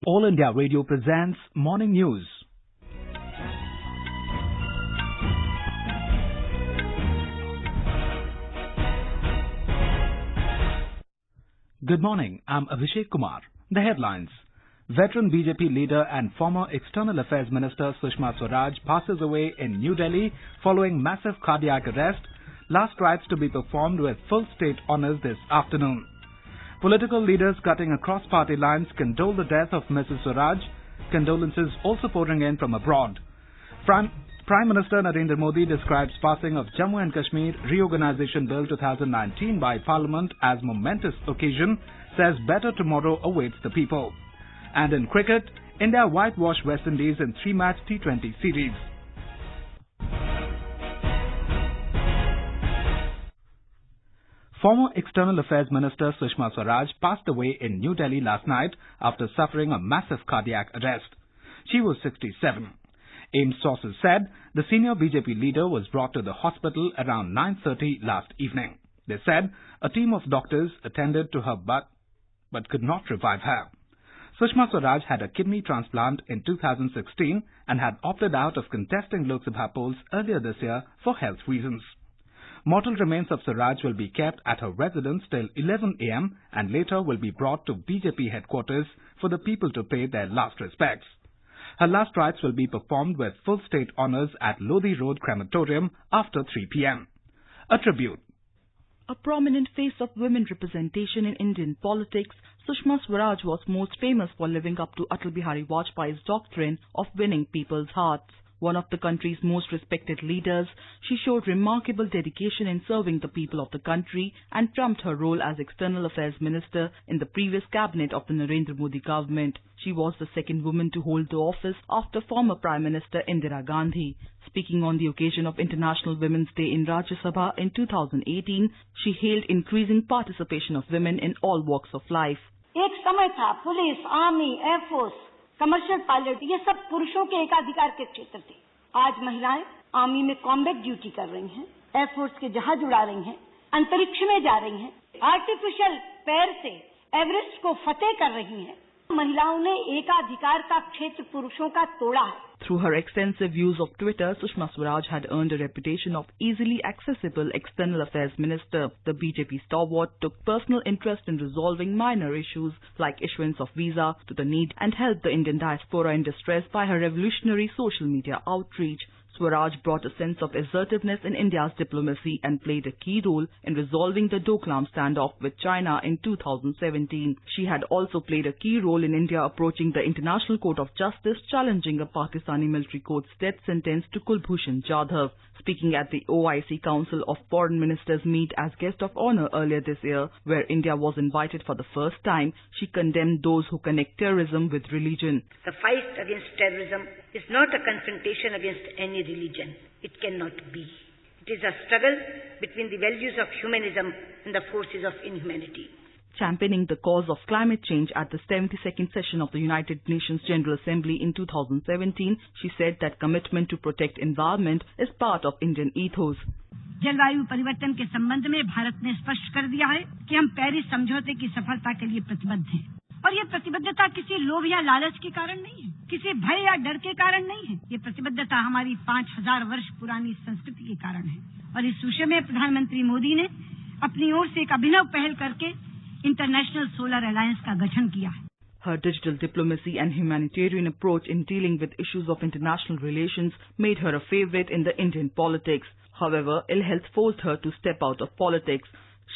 All India Radio presents Morning News. Good morning, I'm Abhishek Kumar. The headlines. Veteran BJP leader and former External Affairs Minister Sushma Swaraj passes away in New Delhi following massive cardiac arrest. Last rites to be performed with full state honours this afternoon. Political leaders cutting across party lines condole the death of Mrs Swaraj. Condolences also pouring in from abroad. Prime Minister Narendra Modi describes passing of Jammu and Kashmir Reorganisation Bill 2019 by Parliament as momentous occasion, says better tomorrow awaits the people. And in cricket, India whitewash West Indies in 3-match T20 series. Former External Affairs Minister Sushma Swaraj passed away in New Delhi last night after suffering a massive cardiac arrest. She was 67. AIMS sources said the senior BJP leader was brought to the hospital around 9:30 last evening. They said a team of doctors attended to her but could not revive her. Sushma Swaraj had a kidney transplant in 2016 and had opted out of contesting Lok Sabha polls earlier this year for health reasons. Mortal remains of Swaraj will be kept at her residence till 11 a.m. and later will be brought to BJP headquarters for the people to pay their last respects. Her last rites will be performed with full state honours at Lodi Road Crematorium after 3 p.m. A tribute. A prominent face of women representation in Indian politics, Sushma Swaraj was most famous for living up to Atal Bihari Vajpayee's doctrine of winning people's hearts. One of the country's most respected leaders, she showed remarkable dedication in serving the people of the country and trumped her role as External Affairs Minister in the previous cabinet of the Narendra Modi government. She was the second woman to hold the office after former Prime Minister Indira Gandhi. Speaking on the occasion of International Women's Day in Rajya Sabha in 2018, she hailed increasing participation of women in all walks of life. एक समय था police, army, air force, commercial pilot ये सब पुरुषों के एकाधिकार के क्षेत्र थे। आज महिलाएं आर्मी में कॉम्बैट ड्यूटी कर रही हैं, एयरफोर्स के जहाज उड़ा रही हैं, अंतरिक्ष में जा रही हैं, आर्टिफिशियल पैर से एवरेस्ट को फतेह कर रही हैं। महिलाओं ने एकाधिकार का क्षेत्र पुरुषों का तोड़ा है। Through her extensive use of Twitter, Sushma Swaraj had earned a reputation of easily accessible External Affairs Minister. The BJP stalwart took personal interest in resolving minor issues like issuance of visa to the needy and helped the Indian diaspora in distress by her revolutionary social media outreach. Swaraj brought a sense of assertiveness in India's diplomacy and played a key role in resolving the Doklam standoff with China in 2017. She had also played a key role in India approaching the International Court of Justice, challenging a Pakistani military court's death sentence to Kulbhushan Jadhav. Speaking at the OIC Council of Foreign Ministers meet as guest of honor earlier this year, where India was invited for the first time, she condemned those who connect terrorism with religion. The fight against terrorism is not a confrontation against any religion. It cannot be. It is a struggle between the values of humanism and the forces of inhumanity. Championing the cause of climate change at the 72nd session of the United Nations General Assembly in 2017, she said that commitment to protect environment is part of Indian ethos. जलवायु परिवर्तन के संबंध में भारत ने स्पष्ट कर दिया है कि हम पेरिस समझौते की सफलता के लिए प्रतिबद्ध हैं और ये प्रतिबद्धता किसी लोभ या लालच के कारण नहीं है, किसी भय या डर के कारण नहीं है। ये प्रतिबद्धता हमारी 5000 वर्ष पुरानी संस्कृति के कारण है और इस विषय में प्रधानमंत्री मोदी ने अपनी ओर से एक अभिनव पहल करके इंटरनेशनल सोलर अलायंस का गठन किया है। Her digital diplomacy and humanitarian approach in dealing with issues of international relations made her a favorite in the Indian politics. However, ill health forced her to step out of politics.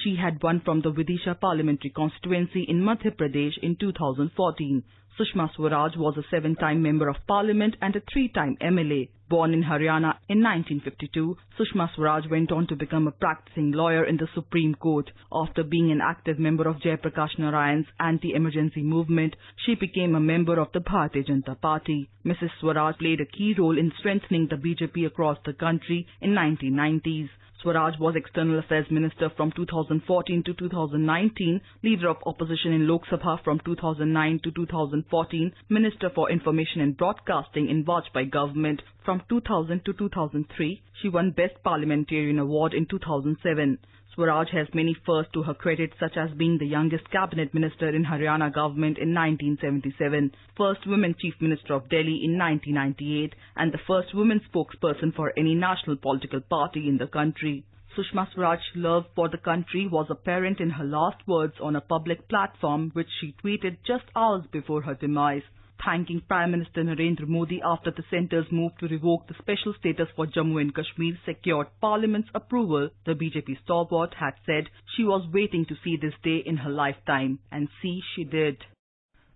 She had won from the Vidisha parliamentary constituency in Madhya Pradesh in 2014. Sushma Swaraj was a 7-time Member of Parliament and a 3-time MLA. Born in Haryana in 1952, Sushma Swaraj went on to become a practicing lawyer in the Supreme Court. After being an active member of Jayaprakash Narayan's anti-emergency movement, she became a member of the Bharatiya Janata Party. Mrs Swaraj played a key role in strengthening the BJP across the country in 1990s. Swaraj was External Affairs Minister from 2014 to 2019, Leader of Opposition in Lok Sabha from 2009 to 2014, Minister for Information and Broadcasting in Vajpayee government from 2000 to 2003. She won Best Parliamentarian Award in 2007. Swaraj has many firsts to her credit, such as being the youngest cabinet minister in Haryana government in 1977, first woman chief minister of Delhi in 1998, and the first woman spokesperson for any national political party in the country. Sushma Swaraj's love for the country was apparent in her last words on a public platform, which she tweeted just hours before her demise. Thanking Prime Minister Narendra Modi after the centre's move to revoke the special status for Jammu and Kashmir secured Parliament's approval, the BJP stalwart had said she was waiting to see this day in her lifetime, and see she did.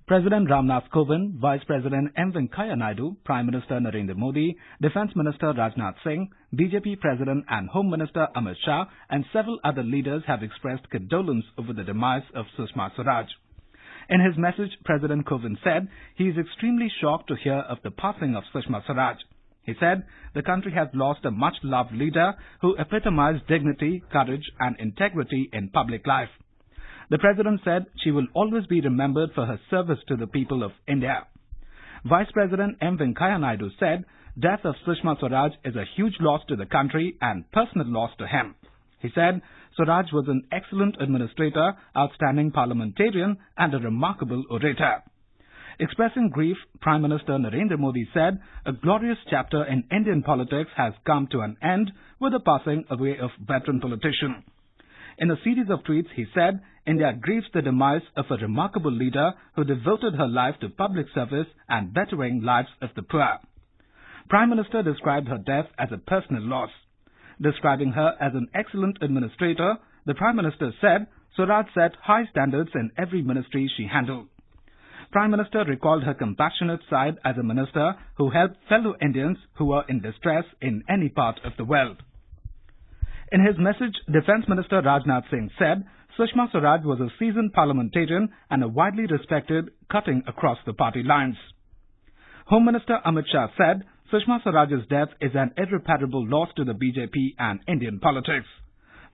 President Ramnath Kovind, Vice President M. Venkaiah Naidu, Prime Minister Narendra Modi, Defence Minister Rajnath Singh, BJP President and Home Minister Amit Shah and several other leaders have expressed condolence over the demise of Sushma Swaraj. In his message, President Kovind said he is extremely shocked to hear of the passing of Sushma Swaraj. He said the country has lost a much-loved leader who epitomized dignity, courage and integrity in public life. The President said she will always be remembered for her service to the people of India. Vice President M. Venkaiah Naidu said death of Sushma Swaraj is a huge loss to the country and personal loss to him. He said Swaraj was an excellent administrator, outstanding parliamentarian and a remarkable orator. Expressing grief, Prime Minister Narendra Modi said a glorious chapter in Indian politics has come to an end with the passing away of veteran politician. In a series of tweets, he said India grieves the demise of a remarkable leader who devoted her life to public service and bettering lives of the poor. Prime Minister described her death as a personal loss. Describing her as an excellent administrator, the Prime Minister said Swaraj set high standards in every ministry she handled. Prime Minister recalled her compassionate side as a minister who helped fellow Indians who were in distress in any part of the world. In his message, Defence Minister Rajnath Singh said Sushma Swaraj was a seasoned parliamentarian and a widely respected, cutting across the party lines. Home Minister Amit Shah said Sushma Swaraj's death is an irreparable loss to the BJP and Indian politics.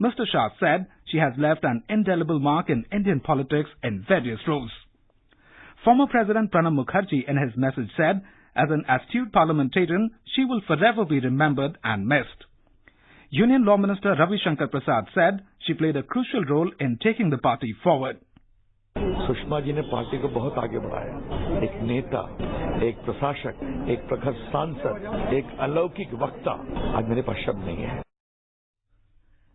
Mr. Shah said she has left an indelible mark in Indian politics in various roles. Former President Pranab Mukherjee in his message said, as an astute parliamentarian, she will forever be remembered and missed. Union Law Minister Ravi Shankar Prasad said she played a crucial role in taking the party forward. Sushma ji ने party को बहुत आगे बढ़ाया। एक नेता, एक प्रशासक, एक प्रखर सांसद, एक अलौकिक वक्ता, आज मेरे पास शब्द नहीं है।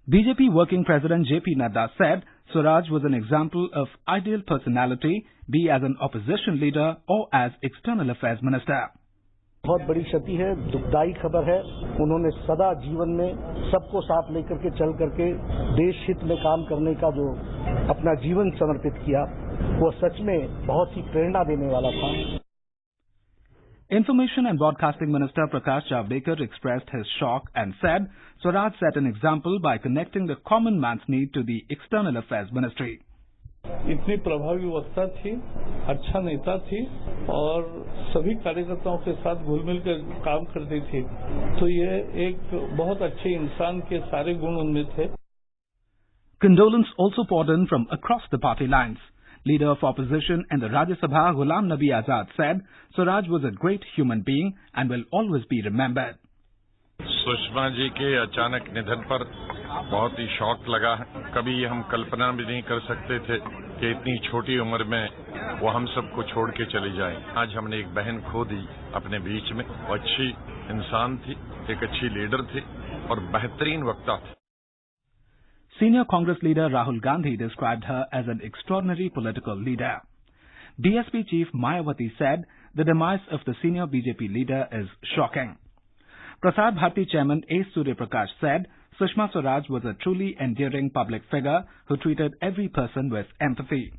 BJP Working President J.P. Nadda said Swaraj was an example of ideal personality, be as an opposition leader or as external affairs minister. बहुत बड़ी क्षति है, दुखदायी खबर है। उन्होंने सदा जीवन में सबको साथ लेकर के चल करके देश हित में काम करने का जो अपना जीवन समर्पित किया, वो सच में बहुत ही प्रेरणा देने वाला था। Information and Broadcasting Minister Prakash Javadekar expressed his shock and said Swaraj set an example by connecting the common man's need to the External Affairs Ministry. इतनी प्रभावी वक्ता थी, अच्छा नेता थी और सभी कार्यकर्ताओं के साथ घुल मिल कर काम करती थी, तो ये एक बहुत अच्छे इंसान के सारे गुण उनमें थे। Condolence also poured in from across the party lines. Leader of opposition in the Rajya Sabha, Ghulam Nabi Azad, said Swaraj was a great human being and will always be remembered. Sushma ji के अचानक निधन पर बहुत ही शौक लगा। कभी हम कल्पना भी नहीं कर सकते थे कि इतनी छोटी उम्र में वो हम सबको छोड़ के चली जाए। आज हमने एक बहन खो दी अपने बीच में। वो अच्छी इंसान थी, एक अच्छी लीडर थी और बेहतरीन वक्ता थी। Senior Congress leader Rahul Gandhi described her as an extraordinary political leader. BSP chief Mayawati said the demise of the senior BJP leader is shocking. Prasar Bharati chairman A. Surya Prakash said Sushma Swaraj was a truly endearing public figure who treated every person with empathy.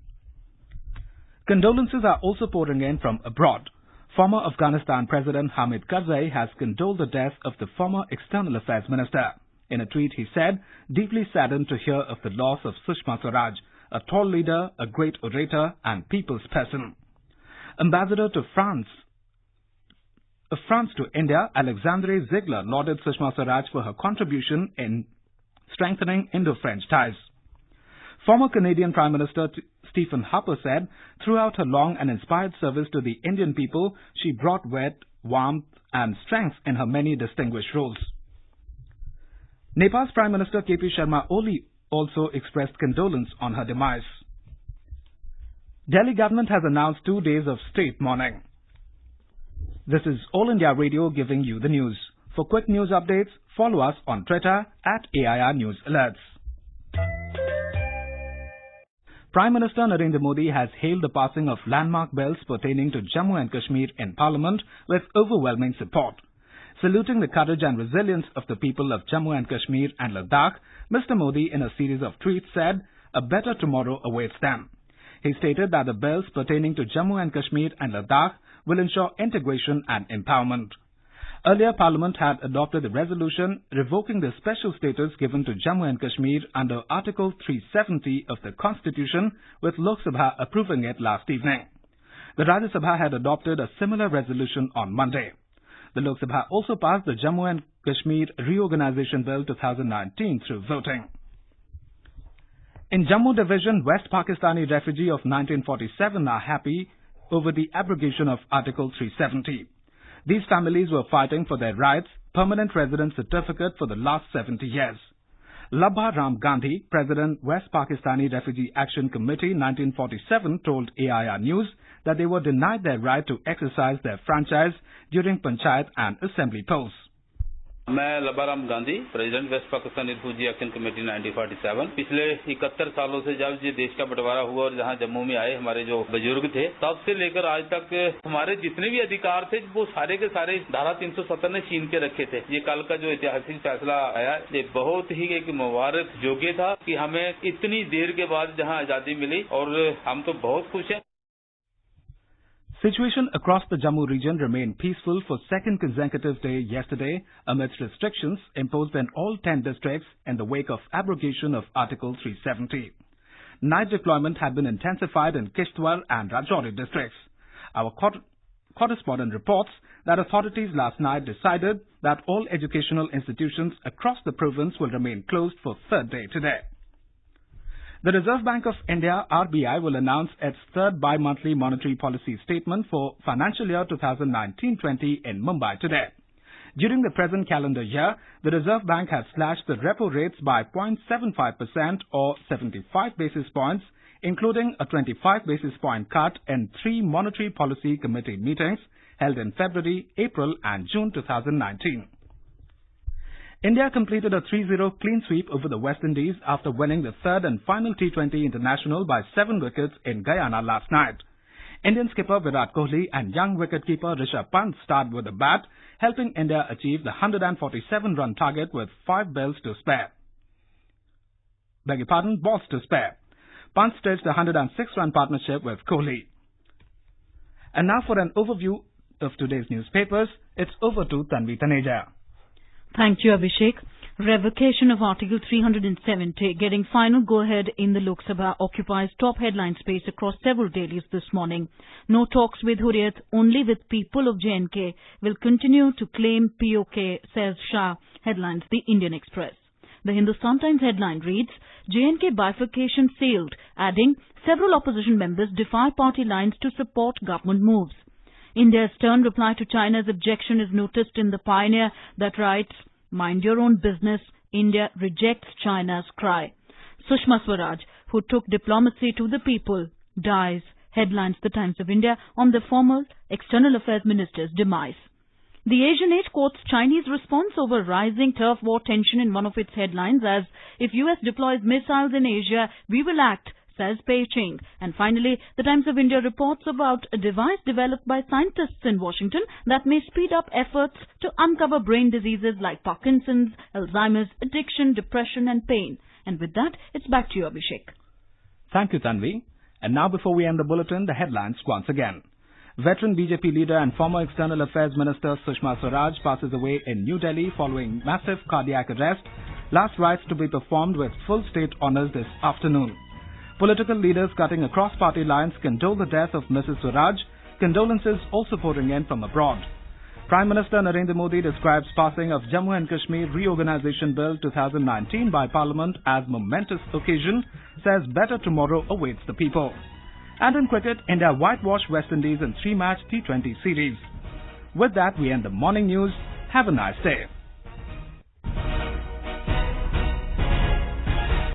Condolences are also pouring in from abroad. Former Afghanistan President Hamid Karzai has condoled the death of the former External Affairs Minister. In a tweet, he said, deeply saddened to hear of the loss of Sushma Swaraj, a tall leader, a great orator and people's person. Ambassador to France to India, Alexandre Ziegler, lauded Sushma Swaraj for her contribution in strengthening Indo-French ties. Former Canadian Prime Minister Stephen Harper said, throughout her long and inspired service to the Indian people, she brought wit, warmth and strength in her many distinguished roles. Nepal's Prime Minister KP Sharma Oli also expressed condolence on her demise. Delhi government has announced 2 days of state mourning. This is All India Radio giving you the news. For quick news updates, follow us on Twitter @AIR News Alerts. Prime Minister Narendra Modi has hailed the passing of landmark bills pertaining to Jammu and Kashmir in Parliament with overwhelming support. Saluting the courage and resilience of the people of Jammu and Kashmir and Ladakh, Mr. Modi in a series of tweets said, "A better tomorrow awaits them." He stated that the bills pertaining to Jammu and Kashmir and Ladakh will ensure integration and empowerment. Earlier, Parliament had adopted a resolution revoking the special status given to Jammu and Kashmir under Article 370 of the Constitution, with Lok Sabha approving it last evening. The Rajya Sabha had adopted a similar resolution on Monday. The Lok Sabha also passed the Jammu and Kashmir Reorganisation Bill 2019 through voting. In Jammu Division, West Pakistani refugee of 1947 are happy over the abrogation of Article 370. These families were fighting for their rights, permanent residence certificate for the last 70 years. Labha Ram Gandhi, President, West Pakistani Refugee Action Committee 1947, told AIR News that they were denied their right to exercise their franchise during Panchayat and Assembly polls. मैं Labaram Gandhi, president west Pakistan refugee action committee 1947। पिछले 71 सालों से जब ये देश का बंटवारा हुआ और जहां जम्मू में आए हमारे जो बुजुर्ग थे, तब से लेकर आज तक हमारे जितने भी अधिकार थे वो सारे के सारे धारा 370 ने छीन के रखे थे। ये कल का जो ऐतिहासिक फैसला आया, ये बहुत ही एक मुबारक योग्य था कि हमें इतनी देर के बाद जहां आजादी मिली और हम तो बहुत खुश हैं। Situation across the Jammu region remained peaceful for second consecutive day yesterday amidst restrictions imposed in all 10 districts in the wake of abrogation of Article 370. Night deployment had been intensified in Kishtwar and Rajouri districts. Our correspondent reports that authorities last night decided that all educational institutions across the province will remain closed for third day today. The Reserve Bank of India, RBI, will announce its third bi-monthly monetary policy statement for financial year 2019-20 in Mumbai today. During the present calendar year, the Reserve Bank has slashed the repo rates by 0.75% or 75 basis points, including a 25 basis point cut in 3 monetary policy committee meetings held in February, April and June 2019. India completed a 3-0 clean sweep over the West Indies after winning the third and final T20 international by 7 wickets in Guyana last night. Indian skipper Virat Kohli and young wicketkeeper Rishabh Pant started with a bat, helping India achieve the 147-run target with 5 balls to spare. Balls to spare. Pant staged a 106-run partnership with Kohli. And now for an overview of today's newspapers, it's over to Tanvi Taneja. Thank you, Abhishek. Revocation of Article 370 getting final go-ahead in the Lok Sabha occupies top headline space across several dailies this morning. No talks with Hurriyat, only with people of J&K will continue to claim POK, says Shah, headlines the Indian Express. The Hindustan Times headline reads, J&K bifurcation sailed, adding, several opposition members defy party lines to support government moves. India's stern reply to China's objection is noticed in the Pioneer that writes, mind your own business, India rejects China's cry. Sushma Swaraj, who took diplomacy to the people, dies, headlines the Times of India on the former External Affairs Minister's demise. The Asian Age quotes Chinese response over rising turf war tension in one of its headlines as, if US deploys missiles in Asia, we will act, says Beijing. And finally, the Times of India reports about a device developed by scientists in Washington that may speed up efforts to uncover brain diseases like Parkinson's, Alzheimer's, addiction, depression and pain. And with that, it's back to you, Abhishek. Thank you, Tanvi. And now before we end the bulletin, the headlines once again. Veteran BJP leader and former External Affairs Minister Sushma Swaraj passes away in New Delhi following massive cardiac arrest. Last rites to be performed with full state honours this afternoon. Political leaders cutting across party lines condole the death of Mrs Swaraj, condolences also pouring in from abroad. Prime Minister Narendra Modi describes passing of Jammu and Kashmir Reorganisation Bill 2019 by Parliament as momentous occasion, says better tomorrow awaits the people. And in cricket, India whitewashed West Indies in 3-match T20 series. With that, we end the morning news. Have a nice day.